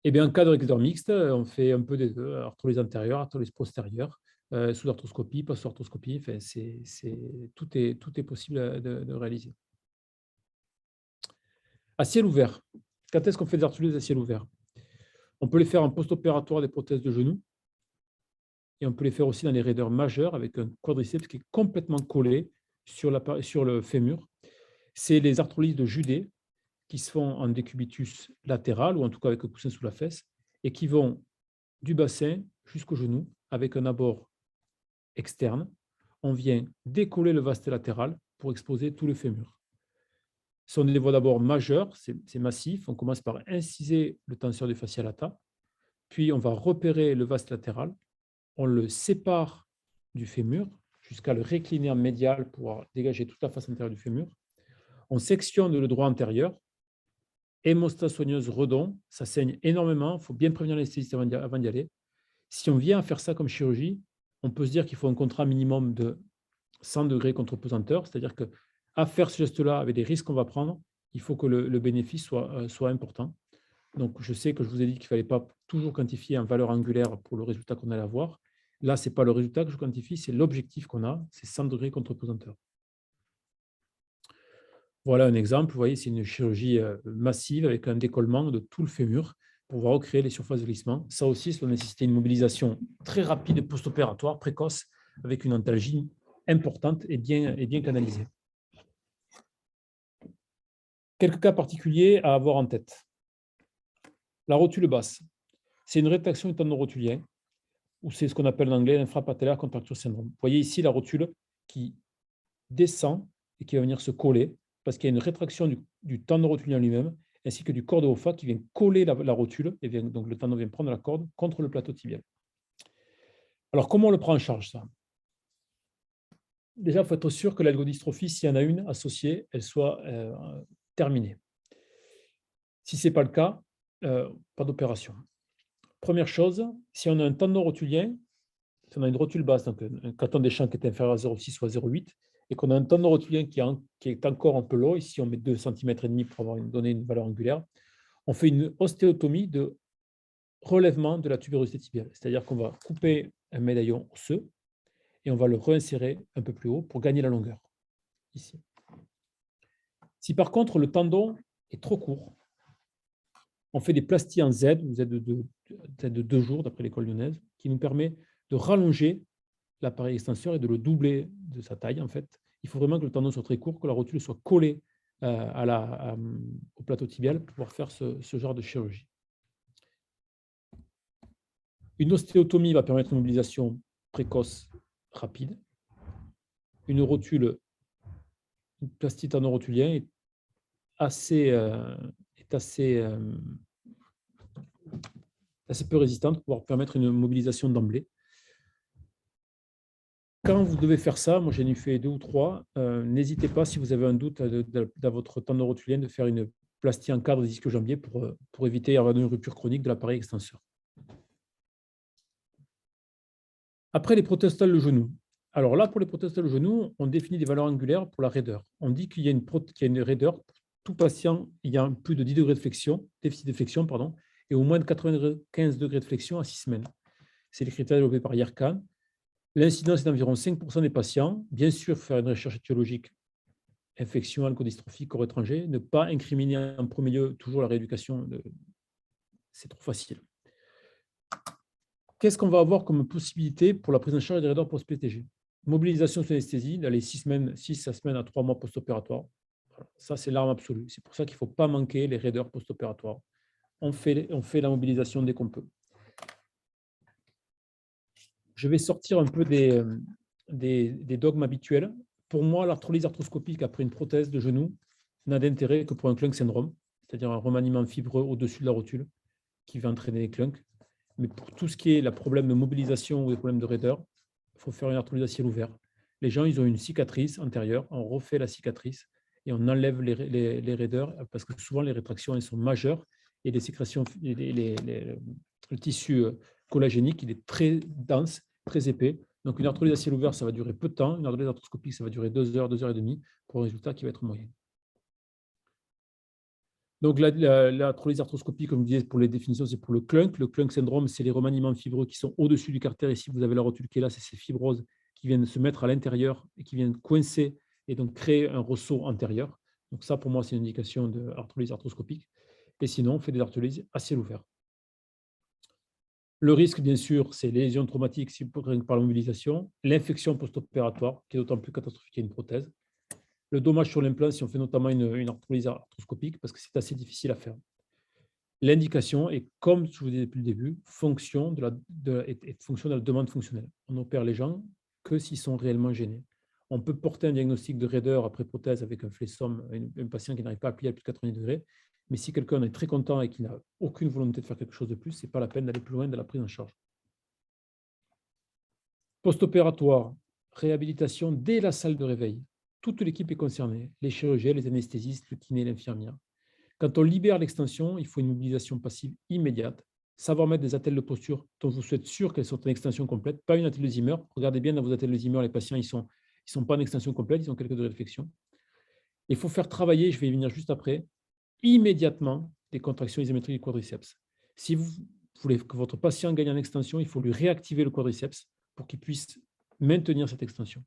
Et bien, en cas de régleur mixte, on fait un peu des deux, arthrolyse antérieure, arthrolyse postérieure, sous arthroscopie, post-arthroscopie, enfin, tout est possible de réaliser. À ciel ouvert, quand est-ce qu'on fait des arthrolyses à ciel ouvert? On peut les faire en post-opératoire des prothèses de genoux, et on peut les faire aussi dans les raideurs majeures avec un quadriceps qui est complètement collé sur le fémur. C'est les arthrolyses de Judée qui se font en décubitus latéral, ou en tout cas avec le coussin sous la fesse, et qui vont du bassin jusqu'au genou avec un abord externe. on vient décoller le vaste latéral pour exposer tout le fémur. Ce sont des voies d'abord majeures, c'est massif. On commence par inciser le tenseur du fascia lata, puis on va repérer le vaste latéral, on le sépare du fémur jusqu'à le récliner en médial pour dégager toute la face antérieure du fémur. On sectionne le droit antérieur, hémostase soigneuse redon, ça saigne énormément, il faut bien prévenir l'anesthésiste avant d'y aller. Si on vient à faire ça comme chirurgie, on peut se dire qu'il faut un contrat minimum de 100 degrés contre pesanteur, c'est-à-dire qu'à faire ce geste-là, avec les risques qu'on va prendre, il faut que le bénéfice soit important. Donc, je sais que je vous ai dit qu'il ne fallait pas toujours quantifier en valeur angulaire pour le résultat qu'on allait avoir. Là, ce n'est pas le résultat que je quantifie, c'est l'objectif qu'on a, c'est 100 degrés contre pesanteur. Voilà un exemple, vous voyez, c'est une chirurgie massive avec un décollement de tout le fémur pour pouvoir recréer les surfaces de glissement. Ça aussi, ça doit nécessiter une mobilisation très rapide post-opératoire, précoce, avec une antalgie importante et bien canalisée. Quelques cas particuliers à avoir en tête. La rotule basse, c'est une rétraction du tendon rotulien, ou c'est ce qu'on appelle en anglais l'infrapatellaire contracture syndrome. Vous voyez ici la rotule qui descend et qui va venir se coller parce qu'il y a une rétraction du tendon rotulien lui-même ainsi que du corps de Hoffa qui vient coller la rotule, et donc le tendon vient prendre la corde contre le plateau tibial. Alors, comment on le prend en charge, ça? Déjà, il faut être sûr que l'algodystrophie, s'il y en a une associée, elle soit terminée. Si ce n'est pas le cas, pas d'opération. Première chose, si on a un tendon rotulien, si on a une rotule basse, donc un caton des champs qui est inférieur à 0,6 ou à 0,8, et qu'on a un tendon rotulien qui est encore un peu long, ici on met 2,5 cm pour donner une valeur angulaire, on fait une ostéotomie de relèvement de la tubérosité tibiale. C'est-à-dire qu'on va couper un médaillon osseux et on va le réinsérer un peu plus haut pour gagner la longueur, ici. Si par contre le tendon est trop court, on fait des plasties en Z, de 2 jours d'après l'école lyonnaise, qui nous permet de rallonger l'appareil extenseur et de le doubler de sa taille. En fait, il faut vraiment que le tendon soit très court, que la rotule soit collée au plateau tibial pour pouvoir faire ce genre de chirurgie. Une ostéotomie va permettre une mobilisation précoce, rapide. Une rotule, une plastie tendon-rotulien est assez peu résistante pour pouvoir permettre une mobilisation d'emblée. Quand vous devez faire ça, moi j'en ai fait 2 ou 3, n'hésitez pas, si vous avez un doute dans votre tendon rotulien, de faire une plastie en cadre des ischio-jambiers pour éviter d'avoir une rupture chronique de l'appareil extenseur. Après, les prothèses le genou. Alors là, pour les prothèses le genou, on définit des valeurs angulaires pour la raideur. On dit qu'il y a une raideur pour tout patient ayant plus de 10 degrés de flexion, déficit de flexion, pardon, et au moins de 95 degrés de flexion à 6 semaines. C'est les critères développés par Yerkan. L'incidence est d'environ 5% des patients. Bien sûr, faire une recherche étiologique, infection, algodystrophie, corps étranger, ne pas incriminer en premier lieu toujours la rééducation, c'est trop facile. Qu'est-ce qu'on va avoir comme possibilité pour la prise en charge des raideurs post-PTG? Mobilisation sous anesthésie dans les 6 semaines à 3 mois post-opératoire. Voilà. Ça, c'est l'arme absolue. C'est pour ça qu'il ne faut pas manquer les raideurs post-opératoires. On fait la mobilisation dès qu'on peut. Je vais sortir un peu des dogmes habituels. Pour moi, l'arthrolyse arthroscopique après une prothèse de genou n'a d'intérêt que pour un Klunk syndrome, c'est-à-dire un remaniement fibreux au-dessus de la rotule qui va entraîner les Klunk. Mais pour tout ce qui est le problème de mobilisation ou les problèmes de raideur, il faut faire une arthrolyse à ciel ouvert. Les gens, ils ont une cicatrice antérieure, on refait la cicatrice et on enlève les raideurs parce que souvent les rétractions elles sont majeures et les sécrétions, le tissu collagénique il est très dense, très épais. Donc une arthrolyse à ciel ouvert, ça va durer peu de temps. Une arthrolyse arthroscopique, ça va durer 2 heures, 2 heures et demie pour un résultat qui va être moyen. Donc, l'arthrolyse arthroscopique, comme je disais, pour les définitions, c'est pour le Klunk. Le Klunk syndrome, c'est les remaniements fibreux qui sont au-dessus du carter. Ici, vous avez la rotule qui est là, c'est ces fibroses qui viennent se mettre à l'intérieur et qui viennent coincer et donc créer un ressaut antérieur. Donc ça, pour moi, c'est une indication d'arthrolyse arthroscopique. Et sinon, on fait des arthrolyses à ciel ouvert. Le risque, bien sûr, c'est les lésions traumatiques par la mobilisation, l'infection post-opératoire, qui est d'autant plus catastrophique qu'une prothèse. Le dommage sur l'implant, si on fait notamment une arthrolyse arthroscopique, parce que c'est assez difficile à faire. L'indication est, comme je vous disais depuis le début, fonction de la demande fonctionnelle. On opère les gens que s'ils sont réellement gênés. On peut porter un diagnostic de raideur après prothèse avec un flessum, un patient qui n'arrive pas à plier à plus de 90 degrés. Mais si quelqu'un est très content et qui n'a aucune volonté de faire quelque chose de plus, ce n'est pas la peine d'aller plus loin dans la prise en charge. Post-opératoire, réhabilitation dès la salle de réveil. Toute l'équipe est concernée, les chirurgiens, les anesthésistes, le kiné, l'infirmière. Quand on libère l'extension, il faut une mobilisation passive immédiate. Savoir mettre des attelles de posture dont vous êtes sûr qu'elles sont en extension complète, pas une attelle de Zimmer. Regardez bien dans vos attelles de Zimmer, les patients, ils sont pas en extension complète, ils ont quelques degrés de flexion. Il faut faire travailler, je vais y venir juste après, immédiatement des contractions isométriques du quadriceps. Si vous voulez que votre patient gagne en extension, il faut lui réactiver le quadriceps pour qu'il puisse maintenir cette extension.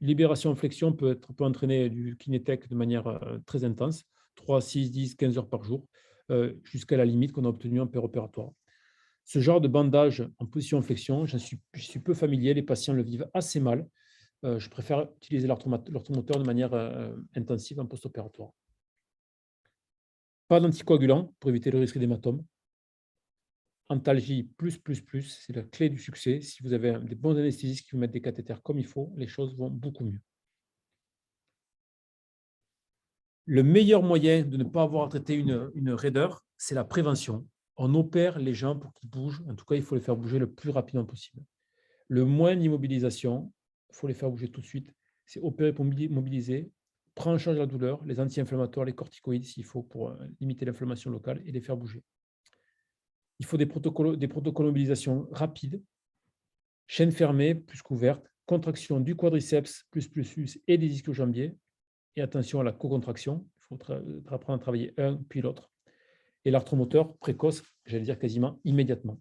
Libération en flexion peut entraîner du kinésithèque de manière très intense, 3, 6, 10, 15 heures par jour, jusqu'à la limite qu'on a obtenue en péropératoire. Ce genre de bandage en position en flexion, je suis peu familier, les patients le vivent assez mal. Je préfère utiliser l'orthomoteur de manière intensive en post-opératoire. Pas d'anticoagulant pour éviter le risque d'hématome. Antalgie c'est la clé du succès. Si vous avez des bons anesthésistes qui vous mettent des cathéters comme il faut, les choses vont beaucoup mieux. Le meilleur moyen de ne pas avoir à traiter une raideur, c'est la prévention. On opère les gens pour qu'ils bougent. En tout cas, il faut les faire bouger le plus rapidement possible. Le moins d'immobilisation, il faut les faire bouger tout de suite. C'est opérer pour mobiliser, prendre en charge la douleur, les anti-inflammatoires, les corticoïdes s'il faut pour limiter l'inflammation locale et les faire bouger. Il faut des protocoles de mobilisation rapides, chaîne fermée plus qu'ouverte, contraction du quadriceps plus et des ischio-jambiers. Et attention à la co-contraction, il faut apprendre à travailler un puis l'autre. Et l'arthromoteur précoce, j'allais dire quasiment immédiatement.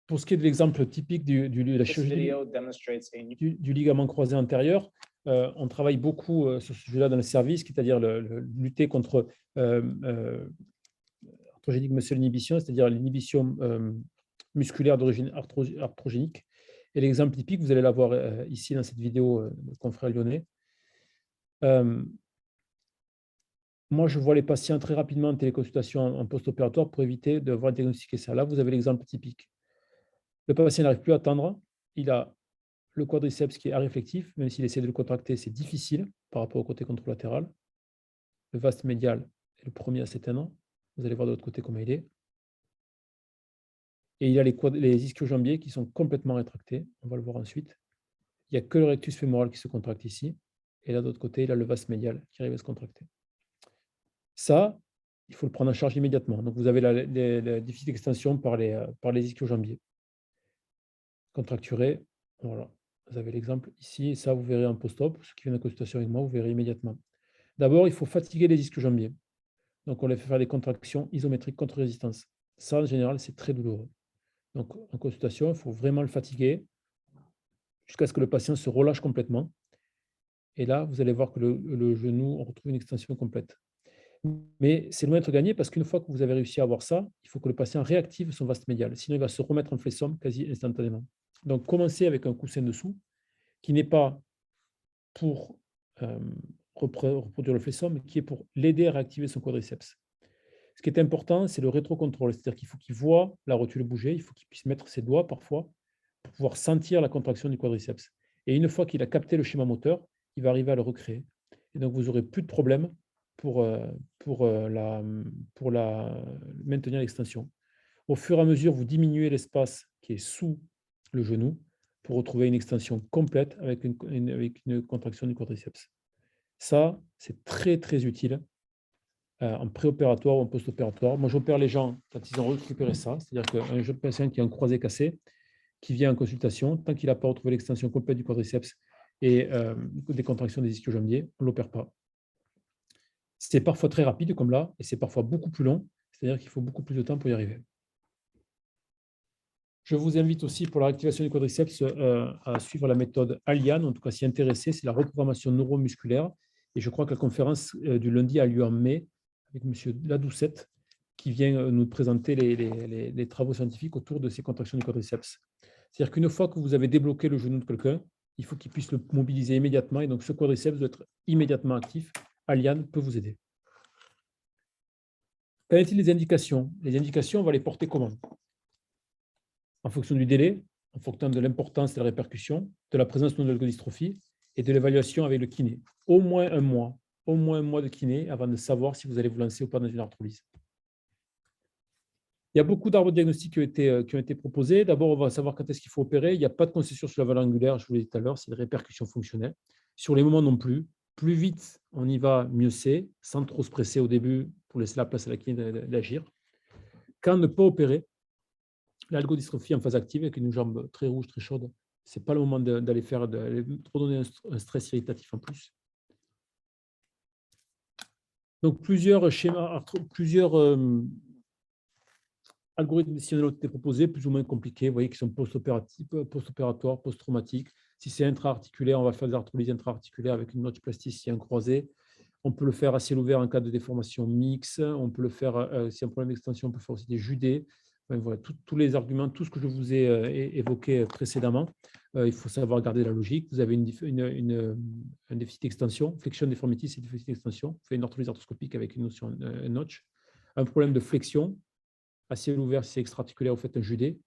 Pour ce qui est de l'exemple typique de la chirurgie du ligament croisé antérieur, on travaille beaucoup sur ce sujet-là dans le service, c'est-à-dire lutter contre arthrogenic muscle inhibition, c'est-à-dire l'inhibition musculaire d'origine arthrogénique. Et l'exemple typique, vous allez l'avoir ici dans cette vidéo de confrère lyonnais. Moi, je vois les patients très rapidement en téléconsultation en post-opératoire pour éviter de voir diagnostiquer ça. Là, vous avez l'exemple typique. Le patient n'arrive plus à tendre, il a le quadriceps qui est aréflectif, même s'il essaie de le contracter, c'est difficile par rapport au côté contralatéral. Le vaste médial est le premier à s'éteindre. Vous allez voir de l'autre côté comment il est. Et il a les ischio-jambiers qui sont complètement rétractés. On va le voir ensuite. Il n'y a que le rectus fémoral qui se contracte ici. Et là, de l'autre côté, il a le vaste médial qui arrive à se contracter. Ça, il faut le prendre en charge immédiatement. Donc, vous avez la déficit d'extension par les ischio-jambiers. Contracturé, voilà. Vous avez l'exemple ici, et ça, vous verrez en post-op. Ceux qui viennent en consultation avec moi, vous verrez immédiatement. D'abord, il faut fatiguer les ischio-jambiers. Donc, on les fait faire des contractions isométriques contre résistance. Ça, en général, c'est très douloureux. Donc, en consultation, il faut vraiment le fatiguer jusqu'à ce que le patient se relâche complètement. Et là, vous allez voir que le genou, on retrouve une extension complète. Mais c'est loin d'être gagné parce qu'une fois que vous avez réussi à avoir ça, il faut que le patient réactive son vaste médial. Sinon, il va se remettre en flexum quasi instantanément. Donc, commencez avec un coussin dessous qui n'est pas pour reproduire le flexum, mais qui est pour l'aider à réactiver son quadriceps. Ce qui est important, c'est le rétrocontrôle. C'est-à-dire qu'il faut qu'il voit la rotule bouger, il faut qu'il puisse mettre ses doigts parfois pour pouvoir sentir la contraction du quadriceps. Et une fois qu'il a capté le schéma moteur, il va arriver à le recréer. Et donc, vous n'aurez plus de problème pour maintenir l'extension. Au fur et à mesure, vous diminuez l'espace qui est sous le genou pour retrouver une extension complète avec une contraction du quadriceps. Ça, c'est très, très utile en préopératoire ou en post-opératoire. Moi, j'opère les gens quand ils ont récupéré ça, c'est-à-dire qu'un jeune patient qui a un croisé cassé, qui vient en consultation, tant qu'il n'a pas retrouvé l'extension complète du quadriceps et des contractions des ischio-jambiers, on ne l'opère pas. C'est parfois très rapide comme là, et c'est parfois beaucoup plus long, c'est-à-dire qu'il faut beaucoup plus de temps pour y arriver. Je vous invite aussi pour la réactivation du quadriceps à suivre la méthode Alian, en tout cas s'y intéresser, c'est la reprogrammation neuromusculaire. Et je crois que la conférence du lundi a lieu en mai avec M. Ladoucette qui vient nous présenter les travaux scientifiques autour de ces contractions du quadriceps. C'est-à-dire qu'une fois que vous avez débloqué le genou de quelqu'un, il faut qu'il puisse le mobiliser immédiatement et donc ce quadriceps doit être immédiatement actif. Alian peut vous aider. Qu'en est-il des indications? Les indications, on va les porter comment? En fonction du délai, en fonction de l'importance de la répercussion, de la présence ou non de l'ergodystrophie et de l'évaluation avec le kiné. Au moins un mois de kiné avant de savoir si vous allez vous lancer ou pas dans une arthrolyse. Il y a beaucoup d'arbres diagnostiques qui ont été proposés. D'abord, on va savoir quand est-ce qu'il faut opérer. Il n'y a pas de concession sur la valeur angulaire, je vous l'ai dit tout à l'heure, c'est des répercussions fonctionnelles. Sur les moments non plus. Plus vite on y va, mieux c'est, sans trop se presser au début pour laisser la place à la kiné d'agir. Quand ne pas opérer, l'algodystrophie en phase active avec une jambe très rouge, très chaude, ce n'est pas le moment d'aller trop donner un stress irritatif en plus. Donc, plusieurs schémas, plusieurs algorithmes décisionnels ont été proposés, plus ou moins compliqués, vous voyez, qui sont post-opératoires, post-traumatiques. Si c'est intra-articulaire, on va faire des arthrolyses intra-articulaires avec une notch plasticien croisée. On peut le faire à ciel ouvert en cas de déformation mixte. On peut le faire, si un problème d'extension, on peut faire aussi des judés. Enfin, voilà, tous les arguments, tout ce que je vous ai évoqué précédemment. Il faut savoir garder la logique. Vous avez un déficit d'extension, flexion déformité, c'est déficit d'extension. Vous faites une ortholyse arthroscopique avec une notion notch. Un problème de flexion, à ciel ouvert, si c'est extra-articulaire, vous faites un judé.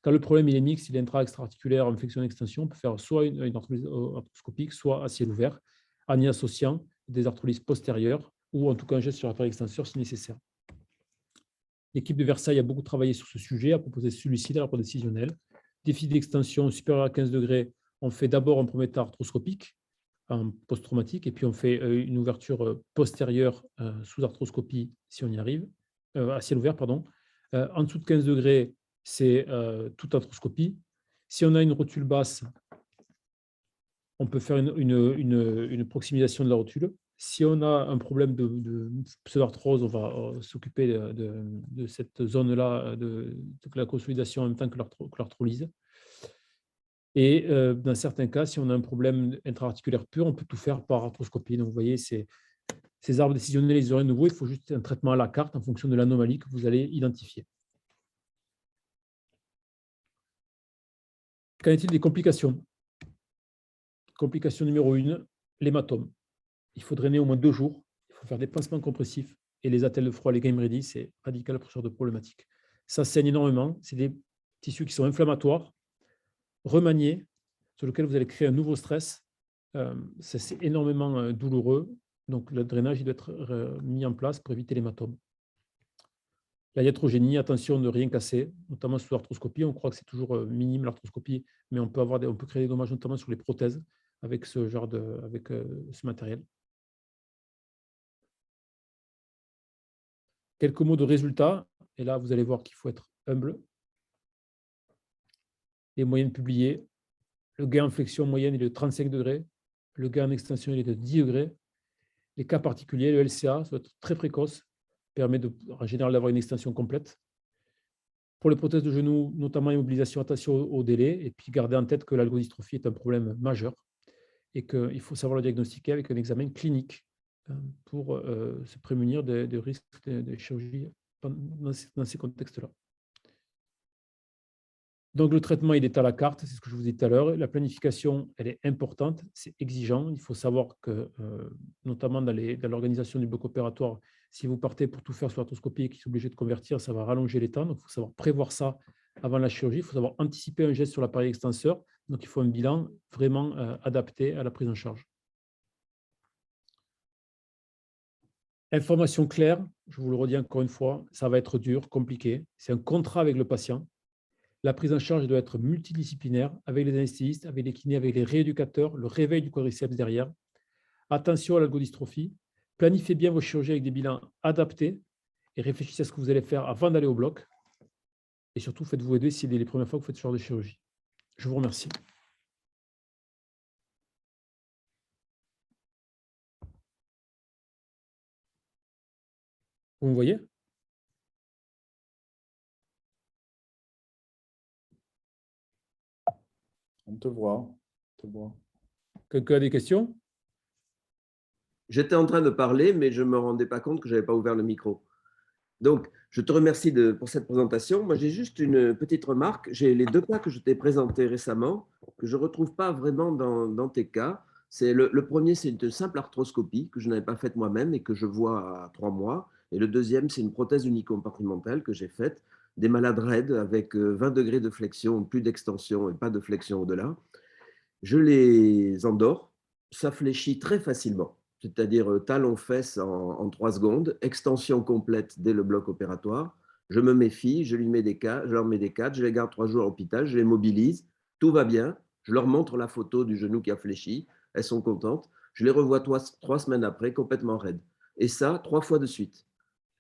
Quand le problème il est mixte, il est intra-extra-articulaire, en flexion d'extension, on peut faire soit une arthrolyse arthroscopique, soit à ciel ouvert, en y associant des arthrolyses postérieures ou en tout cas un geste sur l'appareil extenseur si nécessaire. L'équipe de Versailles a beaucoup travaillé sur ce sujet, a proposé celui-ci dans rapport décisionnel. Déficit d'extension supérieur à 15 degrés, on fait d'abord un premier temps arthroscopique, en post-traumatique, et puis on fait une ouverture postérieure sous arthroscopie si on y arrive, à ciel ouvert, pardon. En dessous de 15 degrés, c'est toute arthroscopie. Si on a une rotule basse, on peut faire une proximisation de la rotule. Si on a un problème de pseudarthrose, on va s'occuper de cette zone-là, de la consolidation en même temps que l'arthrolyse. Et dans certains cas, si on a un problème intra-articulaire pur, on peut tout faire par arthroscopie. Donc, vous voyez, ces arbres décisionnels, ils auraient nouveau. Il faut juste un traitement à la carte en fonction de l'anomalie que vous allez identifier. Qu'en est-il des complications? Complication numéro 1, l'hématome. Il faut drainer au moins 2 jours. Il faut faire des pansements compressifs et les attelles de froid, les game ready, c'est radical pour ce genre de problématique. Ça saigne énormément. C'est des tissus qui sont inflammatoires, remaniés, sur lesquels vous allez créer un nouveau stress. C'est énormément douloureux. Donc, le drainage il doit être mis en place pour éviter l'hématome. La iatrogénie, attention de ne rien casser, notamment sous l'arthroscopie. On croit que c'est toujours minime l'arthroscopie, mais on peut créer des dommages notamment sur les prothèses avec ce matériel. Quelques mots de résultats, et là vous allez voir qu'il faut être humble. Les moyennes publiées, le gain en flexion moyenne est de 35 degrés, le gain en extension il est de 10 degrés. Les cas particuliers, le LCA, ça doit être très précoce, permet en général d'avoir une extension complète. Pour les prothèses de genoux, notamment immobilisation, attention au délai, et puis garder en tête que l'algodystrophie est un problème majeur et qu'il faut savoir le diagnostiquer avec un examen clinique pour se prémunir de risques de chirurgie dans ces contextes-là. Donc, le traitement, il est à la carte, c'est ce que je vous ai dit tout à l'heure. La planification, elle est importante, c'est exigeant. Il faut savoir que, notamment dans l'organisation du bloc opératoire, si vous partez pour tout faire sur l'arthroscopie et qu'ils sont obligés de convertir, ça va rallonger les temps. Donc, il faut savoir prévoir ça avant la chirurgie. Il faut savoir anticiper un geste sur l'appareil extenseur. Donc, il faut un bilan vraiment adapté à la prise en charge. Information claire, je vous le redis encore une fois, ça va être dur, compliqué. C'est un contrat avec le patient. La prise en charge doit être multidisciplinaire avec les anesthésistes, avec les kinés, avec les rééducateurs, le réveil du quadriceps derrière. Attention à l'algodystrophie. Planifiez bien vos chirurgies avec des bilans adaptés et réfléchissez à ce que vous allez faire avant d'aller au bloc. Et surtout, faites-vous aider si c'est les premières fois que vous faites ce genre de chirurgie. Je vous remercie. Vous me voyez? On te voit. Quelqu'un a des questions? J'étais en train de parler, mais je ne me rendais pas compte que je n'avais pas ouvert le micro. Donc, je te remercie pour cette présentation. Moi, j'ai juste une petite remarque. J'ai les 2 cas que je t'ai présentés récemment, que je ne retrouve pas vraiment dans tes cas. Le premier, c'est une simple arthroscopie que je n'avais pas faite moi-même et que je vois à 3 mois. Et le deuxième, c'est une prothèse unicompartimentale que j'ai faite. des malades raides avec 20 degrés de flexion, plus d'extension et pas de flexion au-delà. Je les endors, ça fléchit très facilement, c'est-à-dire talon-fesse en 3 secondes, extension complète dès le bloc opératoire. Je me méfie, je leur mets des cadres, je les garde 3 jours à l'hôpital, je les mobilise, tout va bien. Je leur montre la photo du genou qui a fléchi, elles sont contentes. Je les revois 3 semaines après, complètement raides. Et ça, 3 fois de suite.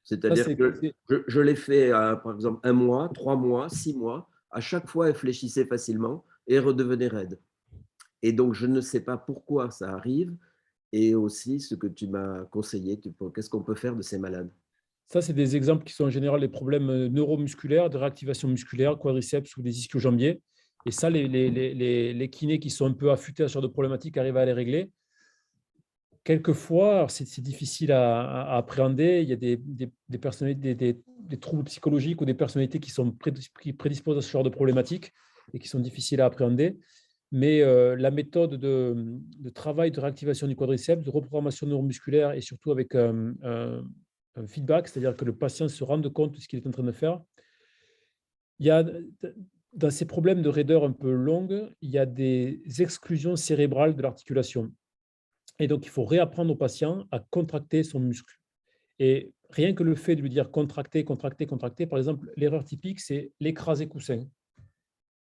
Ça, C'est-à-dire que je l'ai fait, par exemple, 1 mois, 3 mois, 6 mois. À chaque fois, elles fléchissaient facilement et redevenaient raides. Et donc, je ne sais pas pourquoi ça arrive et aussi ce que tu m'as conseillé. Qu'est-ce qu'on peut faire de ces malades? Ça, c'est des exemples qui sont en général des problèmes neuromusculaires, de réactivation musculaire, quadriceps ou des ischio-jambiers. Et ça, les kinés qui sont un peu affûtés à ce genre de problématiques arrivent à les régler. Quelquefois, c'est difficile à appréhender. Il y a des personnalités, des troubles psychologiques ou des personnalités qui sont qui prédisposent à ce genre de problématiques et qui sont difficiles à appréhender. Mais la méthode de travail de réactivation du quadriceps, de reprogrammation neuromusculaire et surtout avec un feedback, c'est-à-dire que le patient se rende compte de ce qu'il est en train de faire. Il y a, dans ces problèmes de raideur un peu longue, il y a des exclusions cérébrales de l'articulation. Et donc, il faut réapprendre au patient à contracter son muscle. Et rien que le fait de lui dire contracter, contracter, contracter, par exemple, l'erreur typique, c'est l'écrasé coussin.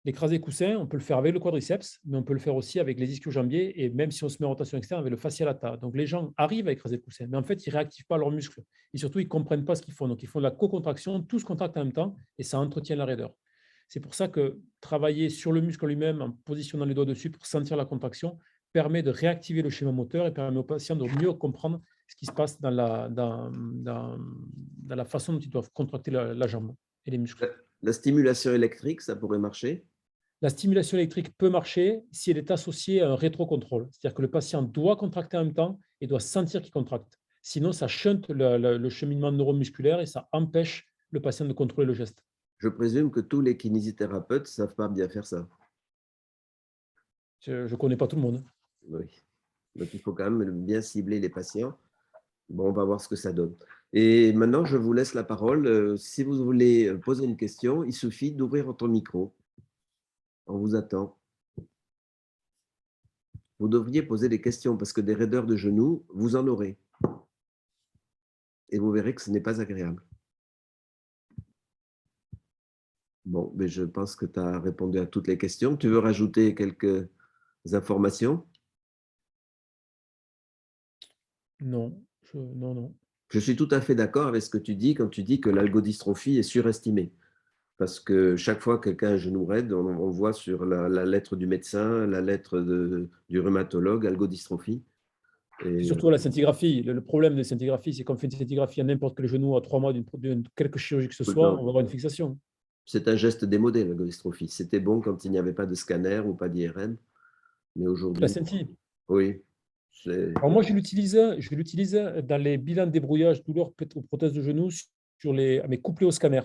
L'écrasé coussin, on peut le faire avec le quadriceps, mais on peut le faire aussi avec les ischio-jambiers et même si on se met en rotation externe avec le fascia lata. Donc, les gens arrivent à écraser le coussin, mais en fait, ils ne réactivent pas leurs muscles. Et surtout, ils ne comprennent pas ce qu'ils font. Donc, ils font de la co-contraction, tous contractent en même temps et ça entretient la raideur. C'est pour ça que travailler sur le muscle lui-même en positionnant les doigts dessus pour sentir la contraction permet de réactiver le schéma moteur et permet aux patients de mieux comprendre ce qui se passe dans la façon dont ils doivent contracter la jambe et les muscles. La stimulation électrique, ça pourrait marcher? La stimulation électrique peut marcher si elle est associée à un rétrocontrôle. C'est-à-dire que le patient doit contracter en même temps et doit sentir qu'il contracte. Sinon, ça shunte le cheminement neuromusculaire et ça empêche le patient de contrôler le geste. Je présume que tous les kinésithérapeutes ne savent pas bien faire ça. Je ne connais pas tout le monde. Oui. Donc, il faut quand même bien cibler les patients. Bon, on va voir ce que ça donne. Et maintenant, je vous laisse la parole. Si vous voulez poser une question, il suffit d'ouvrir votre micro. On vous attend. Vous devriez poser des questions parce que des raideurs de genoux, vous en aurez. Et vous verrez que ce n'est pas agréable. Bon, mais je pense que tu as répondu à toutes les questions. Tu veux rajouter quelques informations? Non, non. Je suis tout à fait d'accord avec ce que tu dis quand tu dis que l'algodystrophie est surestimée. Parce que chaque fois que quelqu'un a un genou raide, on voit sur la lettre du médecin, la lettre du rhumatologue, algodystrophie. Et surtout la scintigraphie. Le problème de la scintigraphie, c'est qu'on fait une scintigraphie à n'importe quel genou à 3 mois d'une quelque chirurgie que ce soit, on va avoir une fixation. C'est un geste démodé, l'algodystrophie. C'était bon quand il n'y avait pas de scanner ou pas d'IRM, mais aujourd'hui, La scintille. oui. Alors moi, je l'utilise dans les bilans de débrouillage douleur aux prothèses de genoux mais couplés au scanner.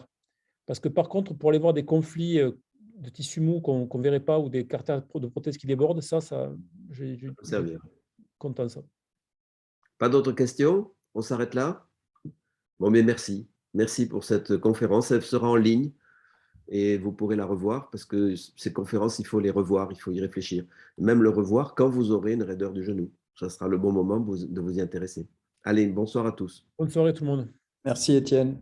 Parce que par contre, pour aller voir des conflits de tissu mou qu'on ne verrait pas ou des carters de prothèses qui débordent, je suis content de ça. Pas d'autres questions? On s'arrête là? Bon, mais merci. Merci pour cette conférence. Elle sera en ligne et vous pourrez la revoir parce que ces conférences, il faut les revoir, il faut y réfléchir. Même le revoir quand vous aurez une raideur du genou. Ça sera le bon moment de vous y intéresser. Allez, bonsoir à tous. Bonne soirée tout le monde. Merci Étienne.